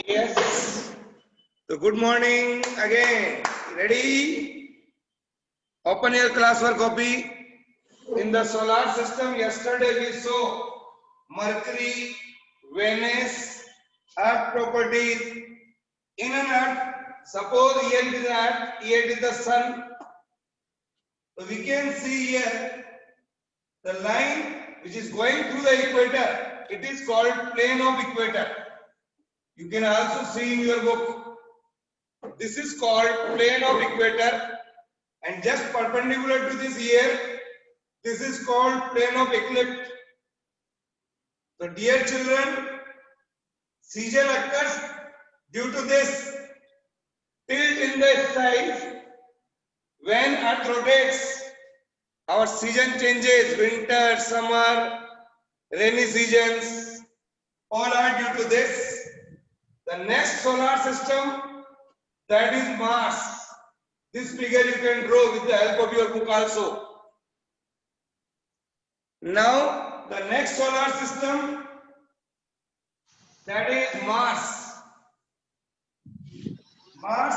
Yes. So good morning again. Ready? Open your classwork copy. In the solar system, yesterday we saw Mercury, Venus, Earth properties. In an Earth, suppose here it is Earth, here it is the Sun. So we can see here the line which is going through the equator. It is called plane of equator. You can also see in your book. This is called plane of equator, and just perpendicular to this here, this is called plane of eclipse. So dear children, season occurs due to this tilt in the sky. When Earth rotates, our season changes: winter, summer, rainy seasons. All are due to this. The next solar system, that is Mars. This figure you can draw with the help of your book also. Now the next solar system, that is Mars. Mars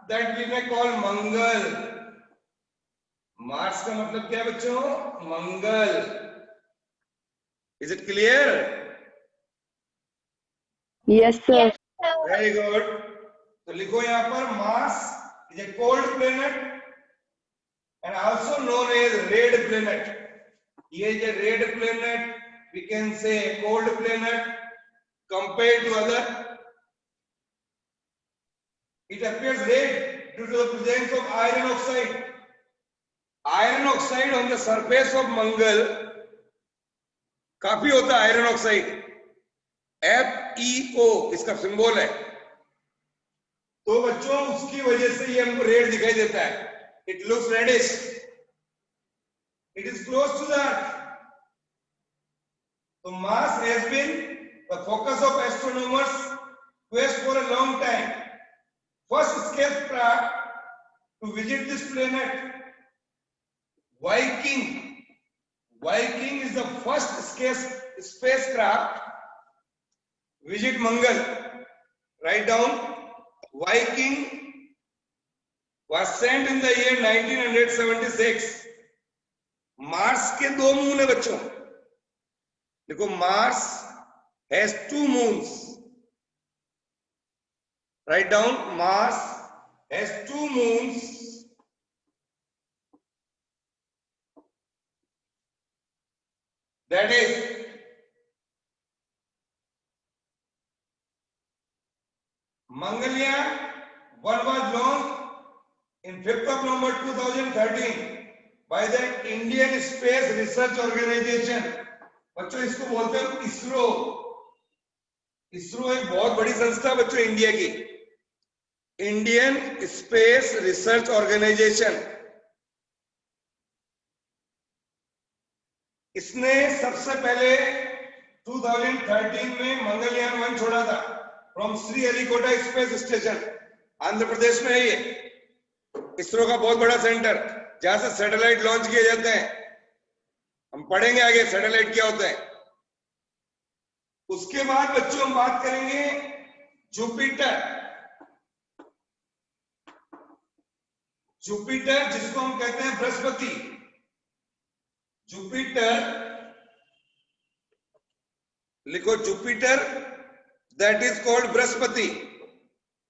that we may call Mangal. Mars का मतलब क्या है बच्चों? मंगल. Is it clear? Yes, sir. Very good. तो लिखो यहाँ पर Mars is a cold planet and also known as red planet. He is a red planet. We can say a cold planet compared to other. It appears red due to the presence of iron oxide. Iron oxide on the surface of Mangal काफी होता है. Iron oxide FeO इसका symbol है. तो बच्चों उसकी वजह से ये हमको रेड दिखाई देता है. It looks reddish. It is close to the Earth. So Mars has been the focus of astronomers' quest for a long time. First spacecraft to visit this planet, Viking. Viking is the first spacecraft visit Mangal. Write down. Viking was sent in the year 1976. Mars के दो moon है बच्चों. देखो Mars has two moons. Write down. Mars has two moons. That is Mangalyaan. One was launched in 5th of November 2013 by the Indian Space Research Organization. बच्चों इसको बोलते हैं इसरो. इसरो एक बहुत बड़ी संस्था बच्चों इंडिया की. Indian space research organisation. इसने सबसे पहले 2013 में मंगलयान 1 छोड़ा था from Sriharikota space station. Andhra Pradesh में है ये. इसरो का बहुत बड़ा सेंटर जहां से सैटेलाइट लॉन्च किए जाते हैं. हम पढ़ेंगे आगे सैटेलाइट क्या होता है. उसके बाद बच्चों हम बात करेंगे जुपिटर. जुपिटर जिसको हम कहते हैं बृहस्पति. जुपिटर लिखो. Jupiter that is called Brihaspati.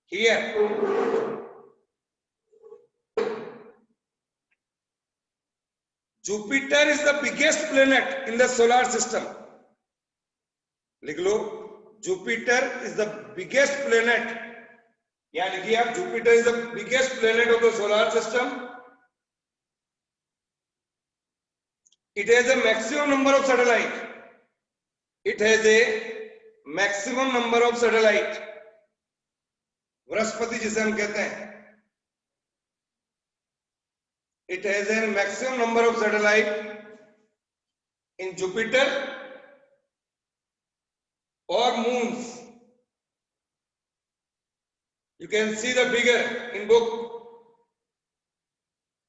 Here Jupiter is the biggest planet in the solar system. लिख लो. Jupiter is the biggest planet. यहाँ लिखिए आप. Jupiter is the biggest planet of the solar system. It has a maximum number of satellites. It has a maximum number of satellites. Brihaspati जिसे हम कहते हैं. It has a maximum number of satellites in Jupiter or moons. You can see the figure in book.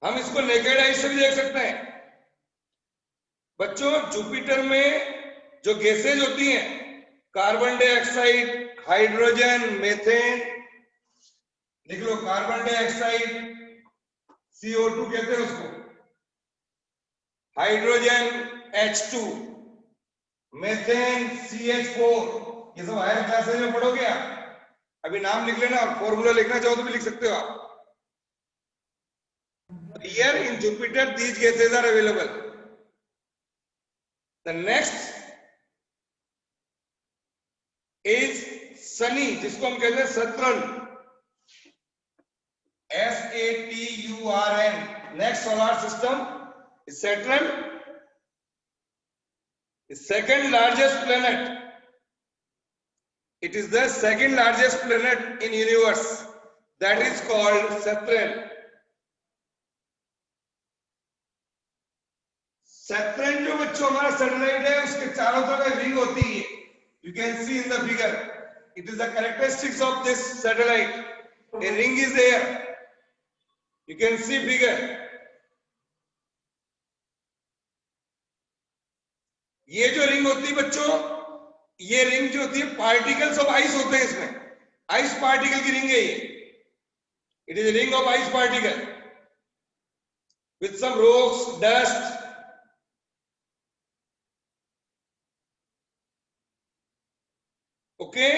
हम इसको naked eye से भी देख सकते हैं. बच्चों जुपिटर में जो गैसेज होती हैं कार्बन डाइऑक्साइड, हाइड्रोजन, मीथेन, लिख लो कार्बन डाइऑक्साइड CO2 कहते हैं उसको, हाइड्रोजन H2, मीथेन CH4, ये सब हायर क्लासेज में पढ़ोगे आप। अभी नाम लिख लेना और फॉर्मूला लिखना चाहो तो भी लिख सकते हो आप। Here in Jupiter these gases are available. The next is Sunny, जिसको हम कहते हैं Saturn, SATURN. Next solar system is Saturn, the second largest planet. It is the second largest planet in universe. That is called Saturn. Saturn जो बच्चों हमारा satellite है उसके चारों तरफ एक रिंग होती है. You can see in the figure. It is the characteristics of this satellite. A ring is there. You can see figure. ये जो रिंग होती है बच्चों, ये रिंग जो होती है पार्टिकल्स ऑफ आइस होते हैं इसमें. आइस पार्टिकल की रिंग है ये. It is a ring of ice particle with some rocks, dust. Okay.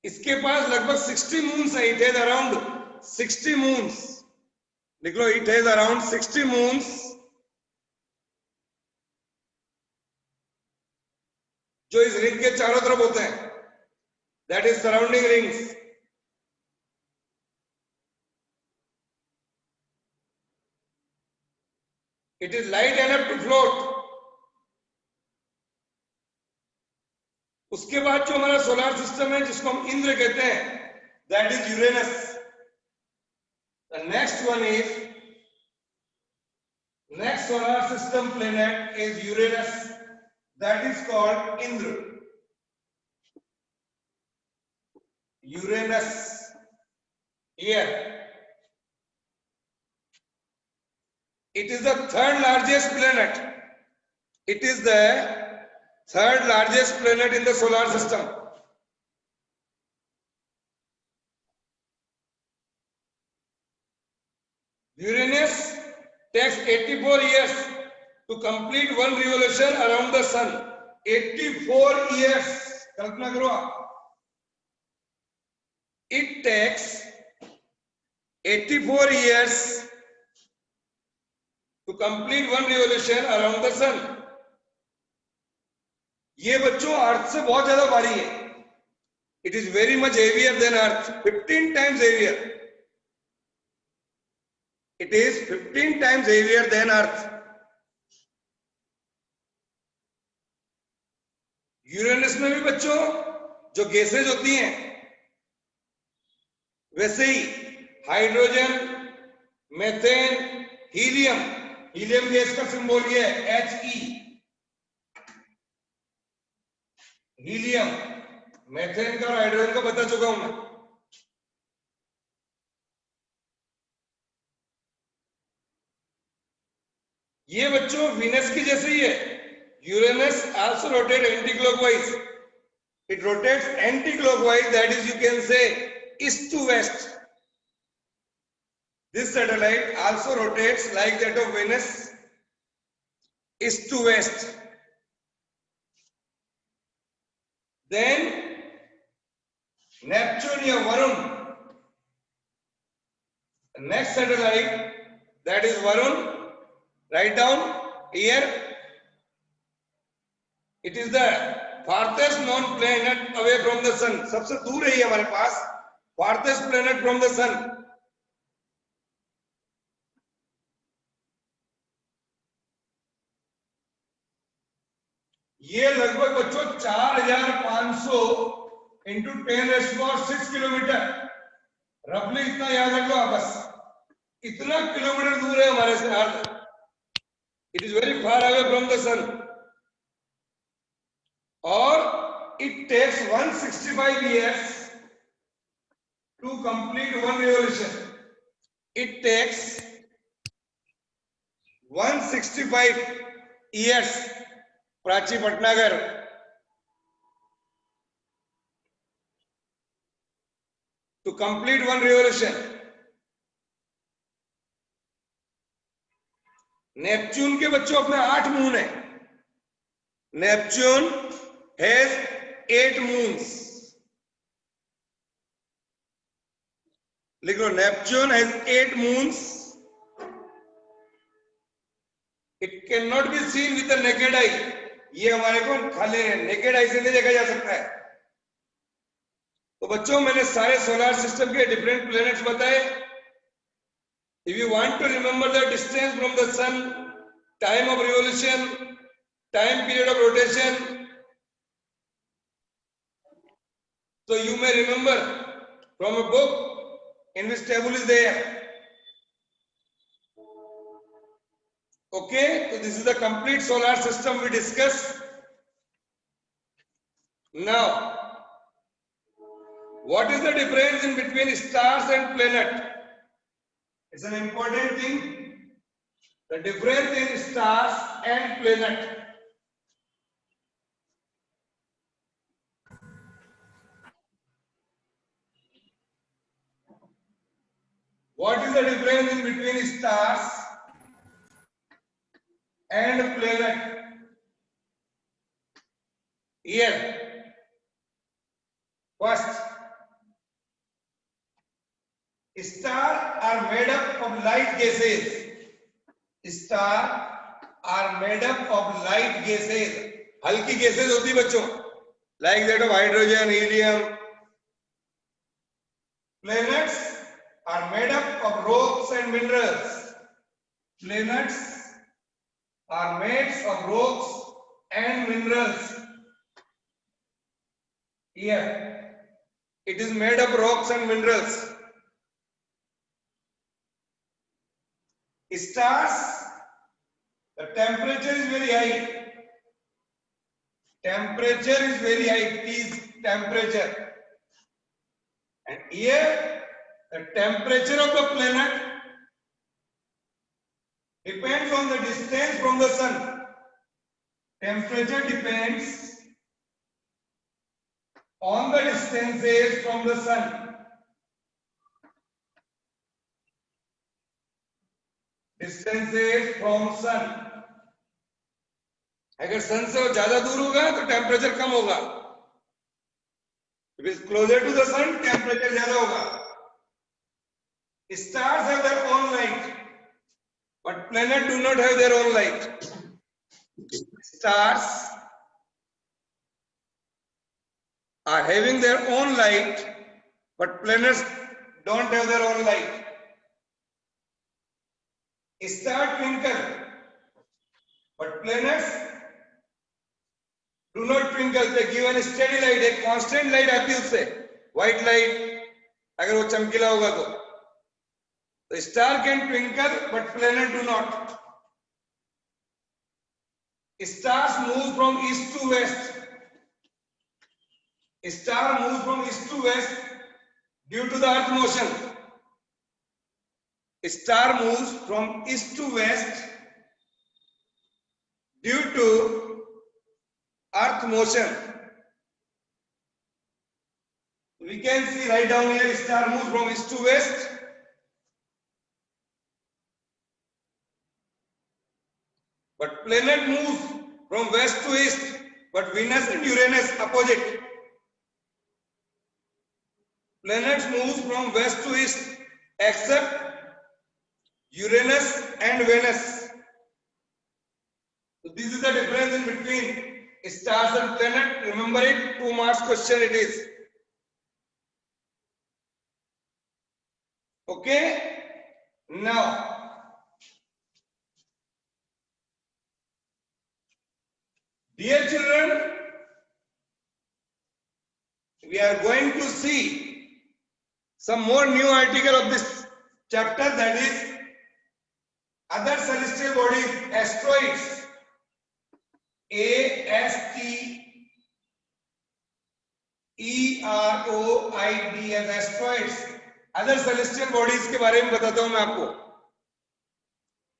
इसके पास लगभग 60 मून्स है. It has around 60 moons. लिख लो, it has around 60 moons. जो इस रिंग के चारों तरफ होते हैं. That is surrounding rings. It is light enough to float. उसके बाद जो हमारा सोलर सिस्टम है जिसको हम इंद्र कहते हैं, that is Uranus. The next one is, next solar system planet is Uranus. That is called Indra. Uranus. Here. It is the third largest planet. It is the third largest planet in the solar system. Uranus takes 84 years to complete one revolution around the sun. 84 years. कल्पना करो आप. It takes 84 years to complete one revolution around the sun. ये बच्चों अर्थ से बहुत ज्यादा भारी है. It is very much heavier than Earth. 15 times heavier. It is 15 times heavier than Earth. Uranus में भी बच्चों जो गैसेज होती हैं वैसे ही hydrogen, methane, helium. Helium gas का सिंबल ये है He. हीलियम, मीथेन का और हाइड्रोजन का बता चुका हूं मैं. ये बच्चों वीनस की जैसे ही है. Uranus also rotate anti clockwise. It rotates anti clockwise, that is you can say east to west. This satellite also rotates like that of Venus, east to west. Then Neptune या Varun, next satellite, that is Varun. Write down here. It is the farthest known planet away from the sun. सबसे दूर है ये हमारे पास. Farthest planet from the sun. ये लगभग बच्चों 4500 into 10⁶ kilometre. रफली इतना याद रख लो आप बस. इतना किलोमीटर दूर है हमारे से earth. It is very far away from the sun. और it takes 165 years to complete one revolution. It takes 165 years. Prachi Patnagar. To complete one revolution. Neptune के बच्चों अपने 8 मून है. Neptune has 8 moons. लिख लो, Neptune has 8 moons. It cannot be seen with the naked eye. ये हमारे को खाली naked eye से नहीं देखा जा सकता है. तो बच्चों मैंने सारे सोलर सिस्टम के डिफरेंट प्लैनेट्स बताए. If you want to remember the distance from the sun, time of revolution, time period of rotation, so you may remember from a book in which table is there. Okay, so this is the complete solar system we discussed. Now, what is the difference in between stars and planet? It's an important thing. The difference in stars and planet. What is the difference in between stars and planet? Here, first, stars are made up of light gases. Stars are made up of light gases. हल्की gases होती है बच्चों, like that of hydrogen, helium. Planets are made up of rocks and minerals. Planets are made of rocks and minerals. Here, it is made of rocks and minerals. Stars, the temperature is very high. Temperature is very high. It is temperature. And here, the temperature of the planet depends on the distance from the sun. Temperature depends on the distances from the sun. Distances from sun. अगर सन से वो ज्यादा दूर होगा तो temperature कम होगा. If it is closer to the sun, temperature ज्यादा होगा. Stars have their own light, but planets do not have their own light. Stars are having their own light, but planets don't have their own light. Stars twinkle, but planets do not twinkle. They give a steady light, एक constant light आती है उससे, white light. अगर वो चमकीला होगा तो. The star can twinkle, but planet do not. Stars move from east to west. Star moves from east to west due to the earth motion. Star moves from east to west due to earth motion. We can see right down here, star moves from east to west. But planet moves from west to east. But Venus and Uranus opposite. Planets move from west to east, except Uranus and Venus. So this is the difference in between stars and planet. Remember it, 2 marks question it is. Okay? Now, dear children, we are going to see some more new article of this chapter, that is other celestial bodies, asteroids. ASTEROIDS, asteroids. Other celestial bodies के बारे में बताता हूं मैं आपको.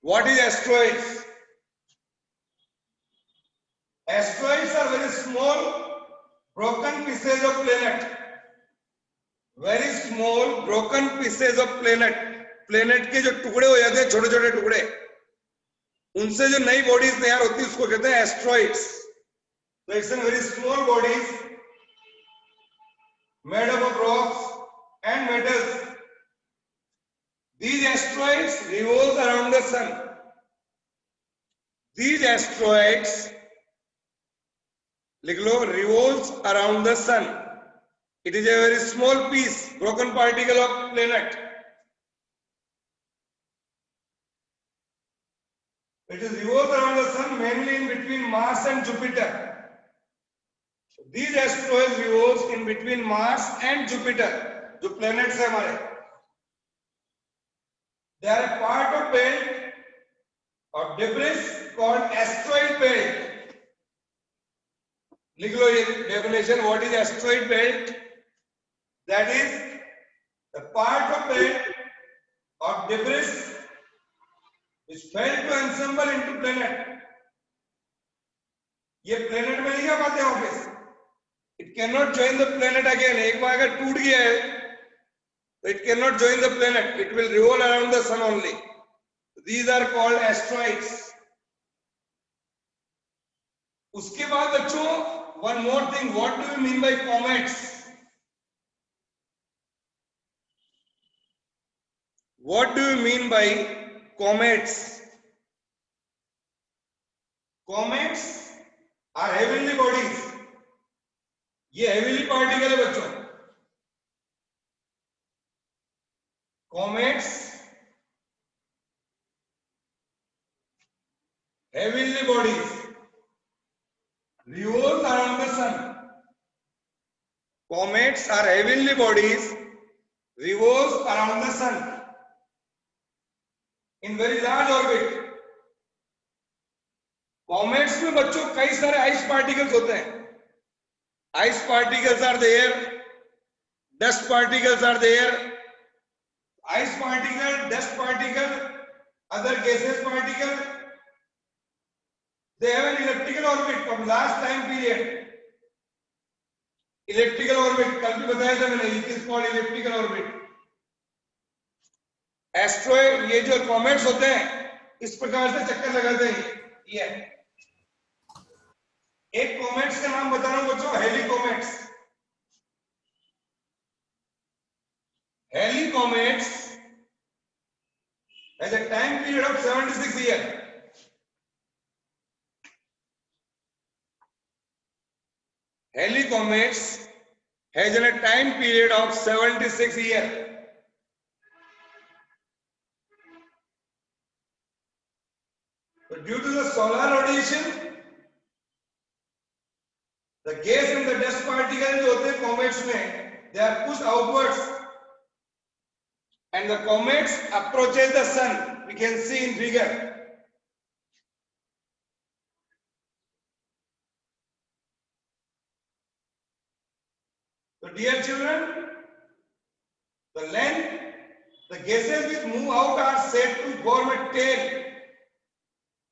What is asteroids? Asteroids are very small broken pieces of planet. Very small broken pieces of planet. Planet के जो टुकड़े हो जाते हैं, छोटे छोटे टुकड़े, उनसे जो नई बॉडीज तैयार होती है उसको कहते हैं asteroids. So it's a very small bodies made up of rocks and metals. These asteroids revolve around the sun. These asteroids, लिख लो, revolves around the sun. It is a very small piece, broken particle of planet. It is revolves around the sun mainly in between Mars and Jupiter. These asteroids revolves in between Mars and Jupiter. जो planets है हमारे, they are a part of belt of debris called asteroid belt. लिख लो ये definition. What is asteroid belt? That is the part of belt of debris which failed to assemble into planet. ये planet में नहीं आ पाते वापस. It cannot join the planet again. एक बार अगर टूट गया है, तो it cannot join the planet. It will revolve around the sun only. These are called asteroids. उसके बाद बच्चों, one more thing. What do you mean by comets? What do you mean by comets? Comets are heavenly bodies. ये heavenly particle है बच्चों. Comets, heavenly bodies, revolve around the sun. Comets are heavenly bodies, revolve around the sun in very large orbit. Comets में बच्चों कई सारे ice particles होते हैं. Ice particles are there, dust particles are there. Ice particle, dust particle, other gaseous particle, they have an elliptical orbit from last time period. Elliptical orbit, कल भी बताया था मैंने, it is called elliptical orbit. Asteroid, ये जो comets होते हैं, इस प्रकार से चक्कर लगाते हैं. ये एक comets का नाम बता रहा हूं बच्चों, हेलीकॉमेट्स. Helicomets has a time period of 76 years. Helicomets has a time period of 76 years. So due to the solar radiation, the gas and the dust particles जो होते हैं comets में, they are pushed outwards, and the comets approaches the sun. We can see in figure. So dear children, the length, the gases which move out are said to form a tail,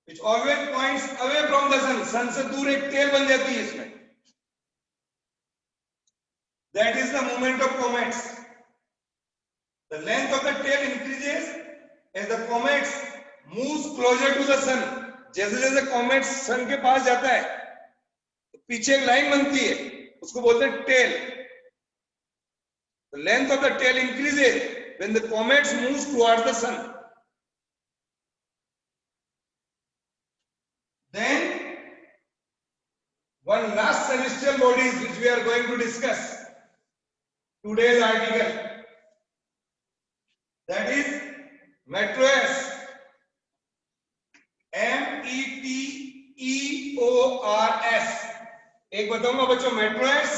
which always points away from the sun. Sun से दूर एक tail बन जाती है इसमें. That is the movement of comets. The length of the tail increases as the comets moves closer to the sun. जैसे जैसे comets sun के पास जाता है, तो पीछे एक लाइन बनती है, उसको बोलते हैं tail. The length of the tail increases when the comets moves towards the sun. Then one last celestial bodies which we are going to discuss today's article, that is meteors. METEORS. एक बताऊंगा बच्चों meteors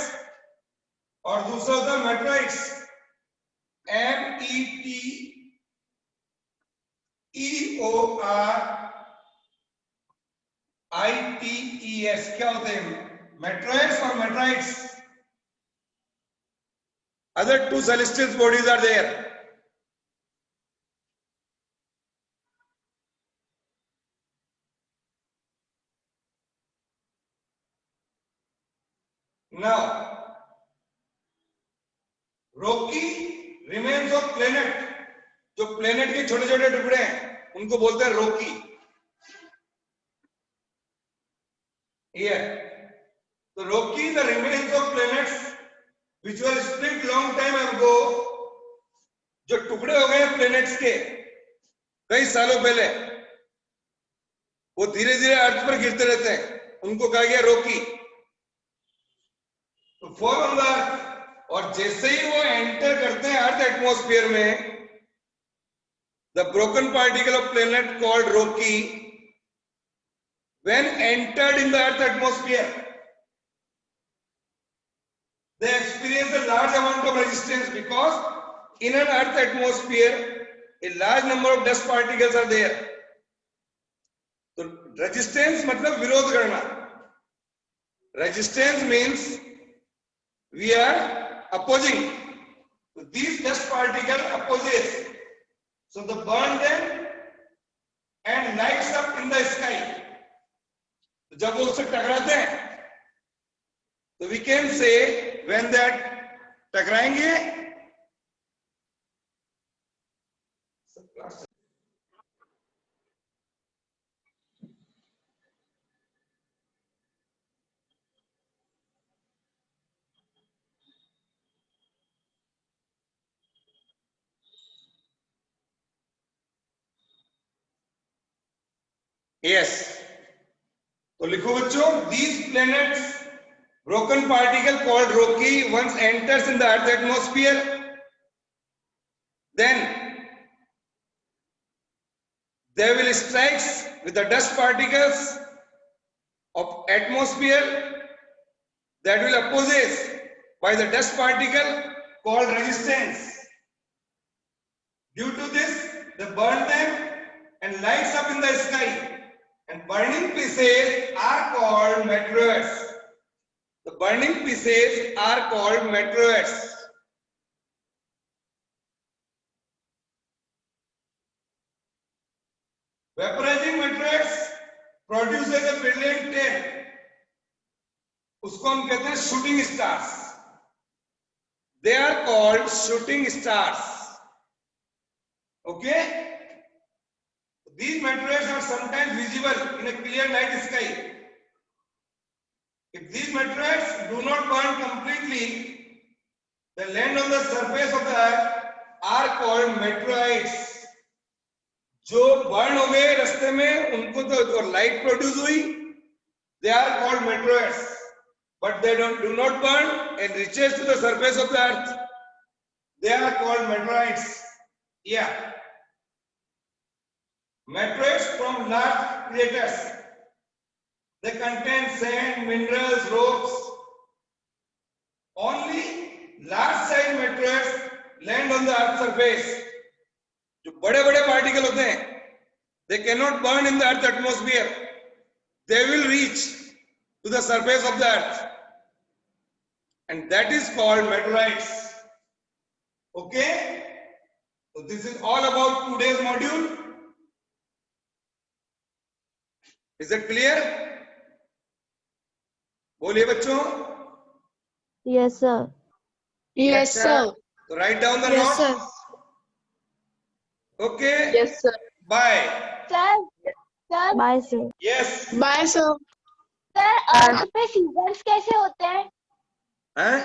और दूसरा होता है meteorites. METEORITES. क्या होते हैं meteors और meteorites? Other two celestial bodies are there. Now, rocky remains of planet. जो planet के छोटे छोटे टुकड़े हैं उनको बोलते हैं rocky. Here, the rocky, the remains of planets which were split long time ago, जो टुकड़े हो गए planets के कई सालों पहले, वो धीरे धीरे अर्थ पर गिरते रहते हैं, उनको कहा गया रोकी. तो फॉल ऑन द अर्थ, और जैसे ही वो एंटर करते हैं अर्थ एटमॉस्फेयर में, the broken particle of planet called रोकी when entered in the earth atmosphere, they experience a large amount of resistance because in an earth atmosphere a large number of dust particles are there. तो resistance मतलब विरोध करना. Resistance means we are opposing. So these dust particles opposes, so they burn them and lights up in the sky. जब वो उससे टकराते हैं तो we can say when that टकराएंगे, yes. तो लिखो बच्चों, these planets, broken particle called rocky, once enters in the earth atmosphere, then they will strike with the dust particles of atmosphere that will opposes by the dust particle called resistance. Due to this, they burn them and lights up in the sky. And burning pieces are called meteors. The burning pieces are called meteors. Vaporizing meteors produces a brilliant tail. उसको हम कहते हैं shooting stars. They are called shooting stars. Okay? These meteors are sometimes visible in a clear night sky. If these meteors do not burn completely, they land on the surface of the earth are called meteorites. जो burn हो गए रास्ते में, उनको तो light produce हुई, they are called meteors. But they do not burn and reaches to the surface of the earth. They are called meteorites. Yeah. Meteors from large craters. They contain sand, minerals, rocks. Only large size meteors land on the earth surface. जो बड़े-बड़े particle होते हैं, they cannot burn in the earth atmosphere. They will reach to the surface of the earth, and that is called meteorites. Okay? So this is all about today's module. Is it clear? बोलिए बच्चों. Yes, sir. Yes, sir. So write down the Yes, notes. sir. Okay. Yes, sir. Bye. Sir Bye, sir. Yes. Bye, sir. Sir earth पे seasons कैसे होते हैं? हैं?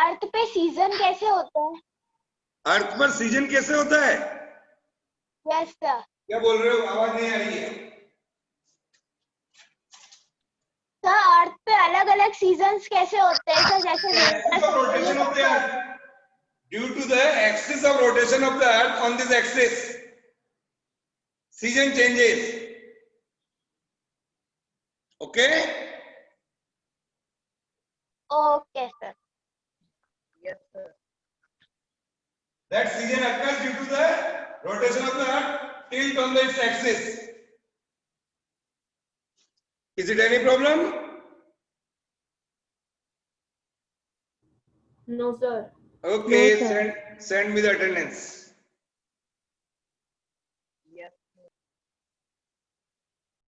अर्थ पे season कैसे होते हैं? अर्थ पर सीजन कैसे होता है? Yes sir. क्या बोल रहे हो? आवाज नहीं आ रही है. सर अर्थ पे अलग अलग सीजन्स कैसे होते हैं? सर जैसे rotation of the earth. Due to the axis of rotation of the earth on this axis, season changes. Okay? Okay sir. Yes, sir. That season occurs due to the rotation of the earth tilt on its axis. Is it any problem? No, sir. Okay, No, sir. send me the attendance.